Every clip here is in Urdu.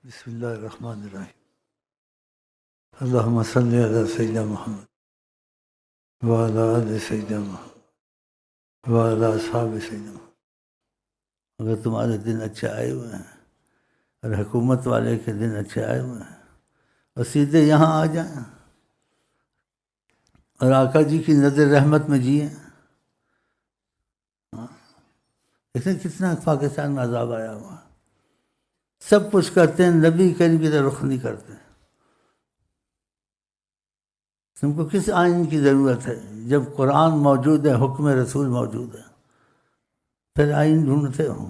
بسم اللہ الرحمن الرحیم اللہم صلی علی سیدنا محمد وعلی آل سیدنا محمد وعلی اصحاب سیدنا محمد۔ اگر تمہارے دن اچھے آئے ہوئے ہیں اور حکومت والے کے دن اچھے آئے ہوئے ہیں اور سیدھے یہاں آ جائیں اور آقا جی کی نظر رحمت میں جئیں۔ دیکھیں کتنا پاکستان میں عذاب آیا ہوا، سب کچھ کرتے ہیں، نبی کریم کی طرف رخ نہیں کرتے۔ تم کو کس آئین کی ضرورت ہے جب قرآن موجود ہے، حکم رسول موجود ہے، پھر آئین ڈھونڈتے ہو،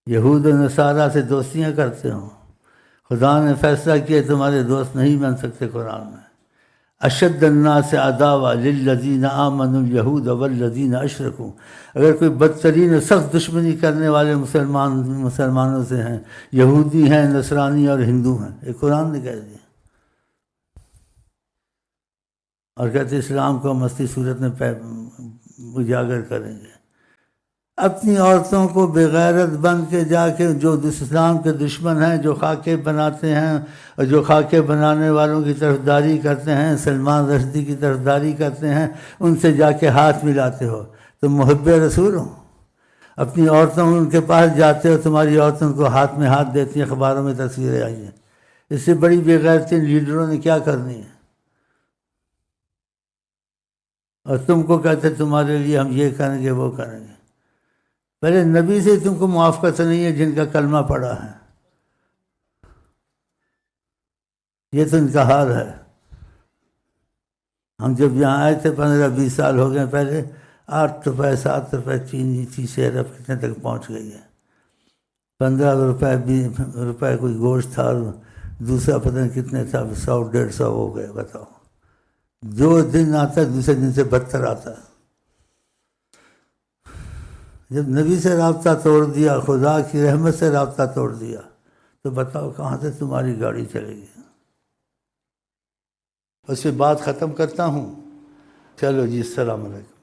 یہود و نصارہ سے دوستیاں کرتے ہو۔ خدا نے فیصلہ کیا تمہارے دوست نہیں بن سکتے۔ قرآن میں اشد الناس عداوۃ للذین آمنوا الیہود والذین اشرکوا، اگر کوئی بدترین و سخت دشمنی کرنے والے مسلمانوں سے ہیں، یہودی ہیں، نصرانی اور ہندو ہیں، یہ قرآن نے کہہ دیا۔ اور کہتے اسلام کو مستی صورت میں اجاگر کریں گے۔ اپنی عورتوں کو بغیرت بن کے جا کے جو اسلام کے دشمن ہیں، جو خاکے بناتے ہیں اور جو خاکے بنانے والوں کی طرفداری کرتے ہیں، سلمان رشدی کی طرفداری کرتے ہیں، ان سے جا کے ہاتھ ملاتے ہو، تم محب رسول ہو۔ اپنی عورتوں ان کے پاس جاتے ہو، تمہاری عورتوں کو ہاتھ میں ہاتھ دیتی ہیں، اخباروں میں تصویریں آئی ہیں۔ اس سے بڑی بےغیرتی لیڈروں نے کیا کرنی ہے؟ اور تم کو کہتے تمہارے لیے ہم یہ کریں گے وہ کریں گے۔ پہلے نبی سے تم کو موافقت نہیں ہے جن کا کلمہ پڑا ہے، یہ تو ان کا حال ہے۔ ہم جب یہاں آئے تھے 15-20 سال ہو گئے پہلے، 8 روپے 7 روپے چینی تھی، شہر اب کتنے تک پہنچ گئی ہے، 15 روپے 20 روپے کوئی گوشت تھا، اور دوسرا پتہ نہیں کتنے تھا، 100-150 ہو گئے۔ بتاؤ، جو دن آتا ہے دوسرے دن سے بدتر آتا ہے۔ جب نبی سے رابطہ توڑ دیا، خدا کی رحمت سے رابطہ توڑ دیا، تو بتاؤ کہاں سے تمہاری گاڑی چلے گی؟ اس سے بات ختم کرتا ہوں۔ چلو جی، السلام علیکم۔